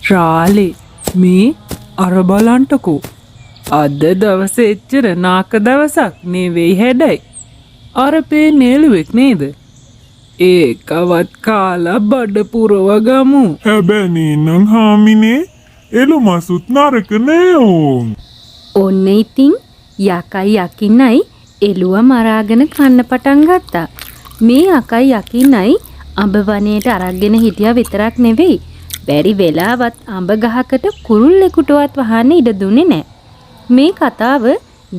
රාලේ මේ අර බලන්ටකෝ අද දවසේ එච්චර නාක දවසක් නෙවෙයි හැඩයි. අර පේ නේලුවෙක් නේද? ඒකවත් කාලා බඩ පුරව ගමු. හැබැයි නං හාමිනේ එළු මසුත් නරක නෑ ඕන්. ඔන්න ඉතින් යකයි යකින්නයි එළුව මරාගෙන කන්න පටන් ගත්තා. මේ යකයි යකින්නයි අඹ වනයේට අරගෙන හිටියා විතරක් නෙවෙයි. බැරි වෙලාවත් අඹ ගහකට කුරුල්ලෙකුටවත් වහන්න ඉඩ දුන්නේ නැහැ. මේ කතාව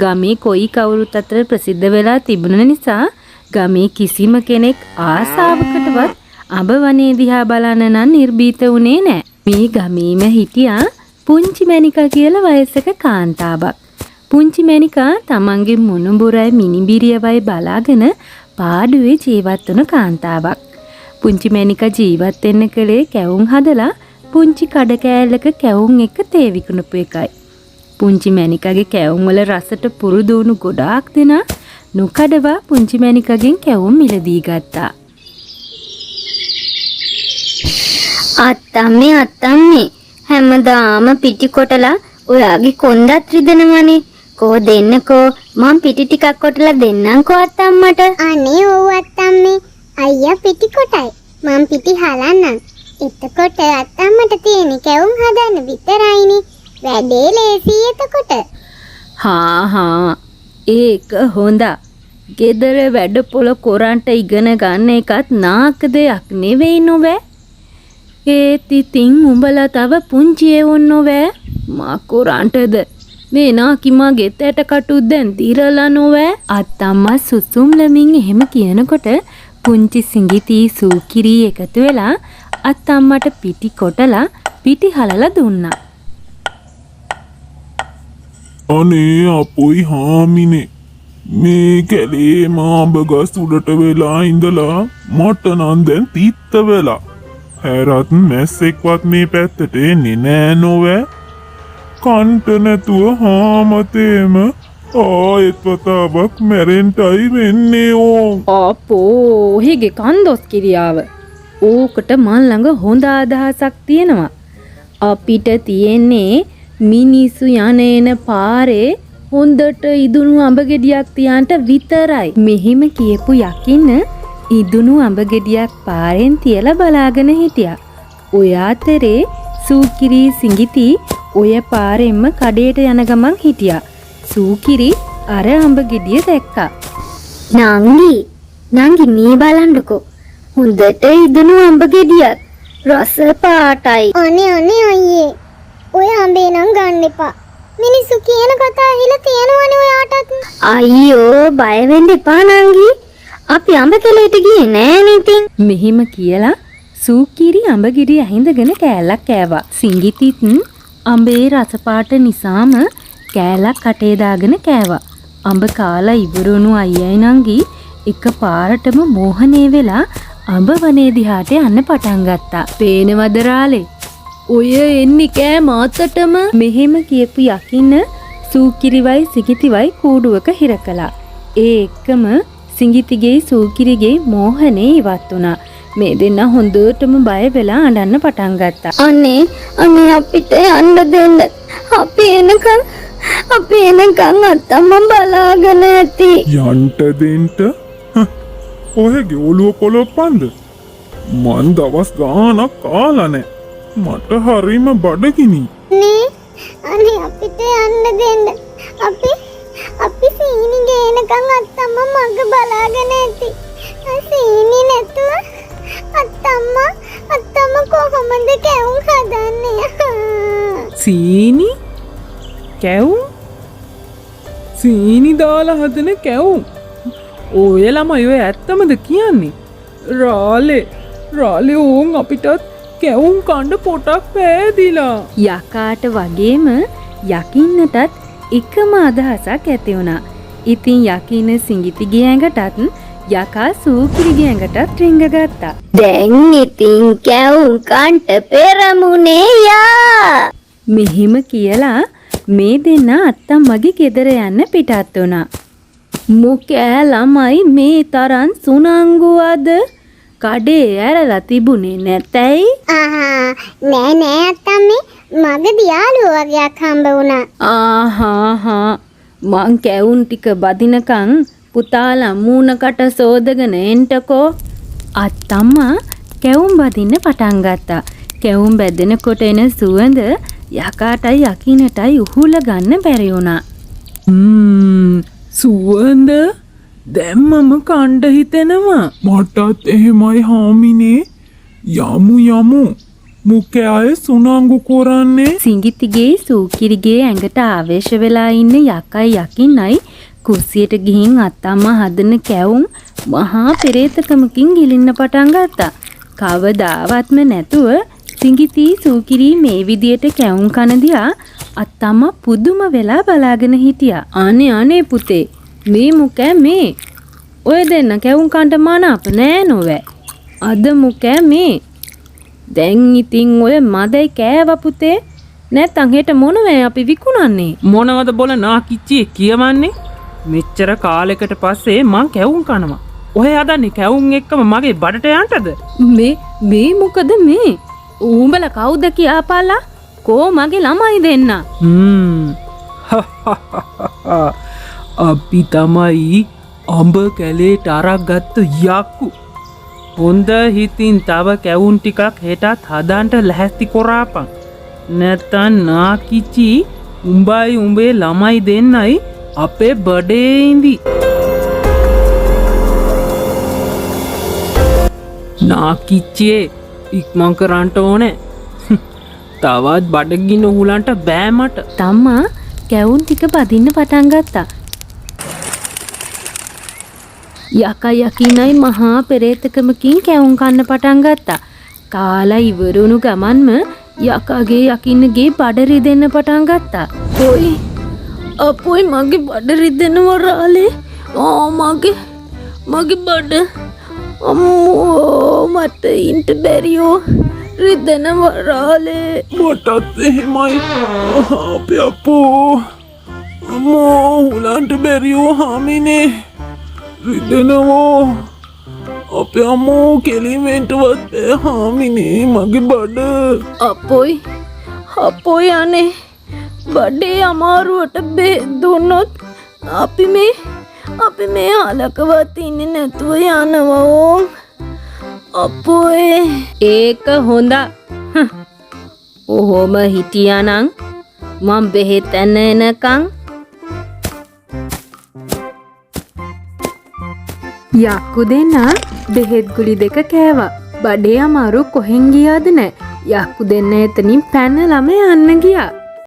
ගමේ කොයි කවුරුත් අතර ප්‍රසිද්ධ වෙලා තිබුණ නිසා ගමේ කිසිම කෙනෙක් ආසාවකටවත් අඹ වනයේ දිහා බලන්න නම් නිර්භීත වුණේ නැහැ. මේ ගමේම හිටියා පුංචි මැනිකා කියලා වයසක කාන්තාවක්. පුංචි මැනිකා තමන්ගේ මුණුබුරයි මිනිබිරියවයි බලාගෙන පාඩුවේ ජීවත් වුණ කාන්තාවක්. පුංචි මැනිකා ජීවත් වෙන්න කලේ කැවුම් හදලා පුංචි කඩ කෑල්ලක කැවුම් එක තේ විකුණපු එකයි. පුංචි මැනිකාගේ කැවුම් වල රසට පුරුදු වුණු ගොඩාක් දෙනා නොකඩවා පුංචි මැනිකාගෙන් කැවුම් මිලදී ගත්තා. අත්තම්මේ හැමදාම පිටි කොටලා ඔයාගේ කොන්දත් රිදෙනවනේ. කෝ දෙන්නකෝ මං පිටි ටිකක් කොටලා දෙන්නම්කෝ අත්තම්මට. අනේ ඔව් අත්තම්මේ අයියා පිටි කොටයි මං පිටි හලන්නම්. එතකොට අත්තම්මට තියෙන කැවුම් හදන්න විතරයිනේ. වැඩේ ලේසි එතකොට. හා ඒක හොඳා. ගෙදර වැඩ පොළ කොරන්ට ඉගෙන ගන්න එකත් නාක දෙයක් නෙවෙයි නොවැ. ඒත් ඉතින් උඹලා තව පුංචි එවුන් නොවැ. මා කොරන්ටද මේ නාකිමා ගෙතට කටුත් දැන් දිරලා නොවැ. අත්තම්මා සුසුම්ලමින් එහෙම කියනකොට පුංචි සිඟිති සූකිරි එකතු වෙලා අත්තම්මට පිටි කොටලා පිටි හලලා දුන්නා. අනේ අපොයි හාමිනේ මේ කැලේ මාඹ ගස් උඩට වෙලා ඉඳලා මට නම් දැන් තීත්ත වෙලා. හැරත් මැස්සෙක්වත් මේ පැත්තට එන්නේ නෑ නොවැ. කන්ට නැතුව හාමතේම ආයෙත් වතාවක් මැරෙන්ටයි වෙන්නේ ඕන්. අපෝ හිගේ කන්දොස් කිරියාව. ඕකට මන් ළඟ හොඳ අදහසක් තියෙනවා. අපිට තියෙන්නේ මිනිස්සු යන පාරේ හොඳට ඉදුණු අඹ ගෙඩියක් තියන්ට විතරයි. මෙහිම කියපු යකින්න ඉදුණු අඹ ගෙඩියක් පාරෙන් තියලා බලාගෙන හිටියා. ඔය අතරේ සූකිරි සිඟිති ඔය පාරෙන්ම කඩේට යන ගමන් හිටියා. සූකිරි අර අඹ ගෙඩිය දැක්කා. නංගි මේ බලන්නකෝ. හොඳට ඉදුණු අඹ ගෙඩියක්. රස පාටයි. අනේ අයියේ ඔය අඹේ නම් ගන්න එපා. මිනිස්සු කියන කතා ඇහිලා තියෙනවනේ ඔයාටත්. අයියෝ බය වෙන්න එපා නංගි. අපි අඹ කෙලේට ගියේ නෑනේ ඉතින්. මෙහිම කියලා සූකිරි අඹ ගෙඩිය ඇහිඳගෙන කෑල්ලක් කෑවා. සිඟිතිත් අඹේ රසපාට නිසාම කෑල්ලක් කටේ දාගෙන කෑවා. අඹ කාලා ඉවරුණු අයියයි නංගි එක පාරටම මෝහනේ වෙලා අඹ වනේ දිහාට යන්න පටන් ගත්තා. පේනවද රාලේ? ඔය එන්නේ කෑ මාතටම. මෙහෙම කියපු යකින්න සූකිරිවයි සිඟිතිවයි කූඩුවක හිර කළා. ඒ එක්කම සිඟිතිගේ සූකිරිගේ මෝහනේ ඉවත් වුණා. මේ දෙන්න හොඳටම බය වෙලා අඬන්න පටන් ගත්තා. අනේ අපිට යන්න දෙන්න. අපි එනකන් අත්තම්ම බලාගෙන ඇති. යන්ට දෙන්ට ඔයගේ ඔළුව පොළොප්පන්ද? මන් දවස් ගානක් කාලා නෑ. මට හරිම බඩගිනි. අනේ අපිට යන්න දෙන්න. අපි සීනි ගේනකන් අත්තම්ම මග බලාගෙන ඇති. සීනි නැතුව අත්තම්ම කොහොමද කැවුම් හදන්නේ? සීනි කැවුම්? සීනි දාලා හදන කැවුම්? ඔය ළමයි ඔය ඇත්තමද කියන්නේ? රාලේ ඕන් අපිටත් කැවුම් කණ්ඩ පොටක් පෑදිලා. යකාට වගේම යකින්නටත් එකම අදහසක් ඇති වුණා. ඉතින් යකින්න සිඟිතිගේ ඇඟටත් යකා සූකිරිගේ ඇඟටත් රිංග ගත්තා. දැන් ඉතින් කැවුම් කන්ට පෙරමුණේ යා. මෙහිම කියලා මේ දෙන්න අත්තම්මගේ ගෙදර යන්න පිටත් වුණා. මොකෑ ළමයි මේ තරම් සුනංගුවද? කඩේ ඇරලා තිබුණේ නැතැයි? ආහා නෑ අත්තම්මේ මගේ දියාලුව වගේක් හම්බ වුණා. ආහා මං කැවුම් ටික බදිනකන් පුතාලා මූණකට සෝදගෙන එන්ටකෝ. අත්තම්මා කැවුම් බදින්න පටන් ගත්තා. කැවුම් බැදෙනකොට එන සුවඳ යකාටයි යකිනටයි උහුල ගන්න බැරි වුණා. සුවඳ දැම්මම කණ්ඩ හිතෙනවා. මටත් එහෙමයි හාමිනේ. යමු මුකේ අය සුනංගු කරන්නේ. සිඟිතිගේ සූකිරිගේ ඇඟට ආවේශ වෙලා ඉන්න යකයි යකින්නයි කුස්සියට ගිහින් අත්තම්මා හදන කැවුම් මහා පෙරේතකමකින් ගිලින්න පටන් ගත්තා. කවදාවත්ම නැතුව සිඟිති සූකිරි මේ විදියට කැවුම් කන දිහා අත්තම්මා පුදුම වෙලා බලාගෙන හිටියා. අනේ පුතේ මේ මුකෑ මේ ඔය දෙන්න කැවුම් කන්ට මනාප නෑ නොවැ. අද මුකෑ මේ දැන් ඉතින් ඔය මදයි කෑව පුතේ. නැත්තං හෙට මොනවෑ අපි විකුණන්නේ? මොනවද බොල නාකිච්චියේ කියවන්නේ? මෙච්චර කාලෙකට පස්සේ මං කැවුම් කනවා. ඔය හදන්නේ කැවුම් එක්කම මගේ බඩට යන්නද? මේ මොකද මේ? උඹල කවුද කියාපාලා? කෝ මගේ ළමයි දෙන්න? අපි තමයි අඹ කැලේට අරක් ගත්ත යක්කු. හොඳ හිතින් තව කැවුම් ටිකක් හෙටත් හදන්ට ලැහැස්ති කොරාපන්. නැත්තන් නාකිච්චි උඹයි උඹේ ළමයි දෙන්නයි අපේ බඩේ ඉඳි. නාකිච්චියේ ඉක්මන් කරන්ට ඕනේ. තවත් බඩගින්න උහුලන්ට බෑ මට. තම්මා කැවුම් ටික බදින්න පටන් ගත්තා. යකා යකිනයි මහා පෙරේතකමකින් කැවුම් කන්න පටන් ගත්තා. කාලා ඉවරුණු ගමන්ම යකාගේ යකින්නගේ බඩ රිදෙන්න පටන් ගත්තා. අපොයි මගේ බඩ රිදෙනවා රාලේ. මගේ බඩ අම්මෝ මට ඉන්ට බැරියෝ රිදෙනවා රාලේ. මටත් එහෙමයි අපේ අපෝ. අම්මෝ උලන්ට බැරියෝ හාමිනේ. රිදෙනවෝ. අපේ අම්මෝ කෙලිමෙන්ටවත් බෑ හාමිනේ මගේ බඩ. අපොයි අනේ බඩේ අමාරුවට බෙහෙත් දුන්නොත් අපි මේ අලකවත් ඉන්නේ නැතුව යනවා. අපොයි ඒක හොඳ. ඔහොම හිටියානම් මම බෙහෙත් එනකන් යක්කු දෙන්නා බෙහෙත් ගුලි දෙක කෑවා. බඩේ අමාරු කොහෙන් ගියාද නෑ. යක්කු දෙන්න එතනින් පැනලම යන්න ගියා.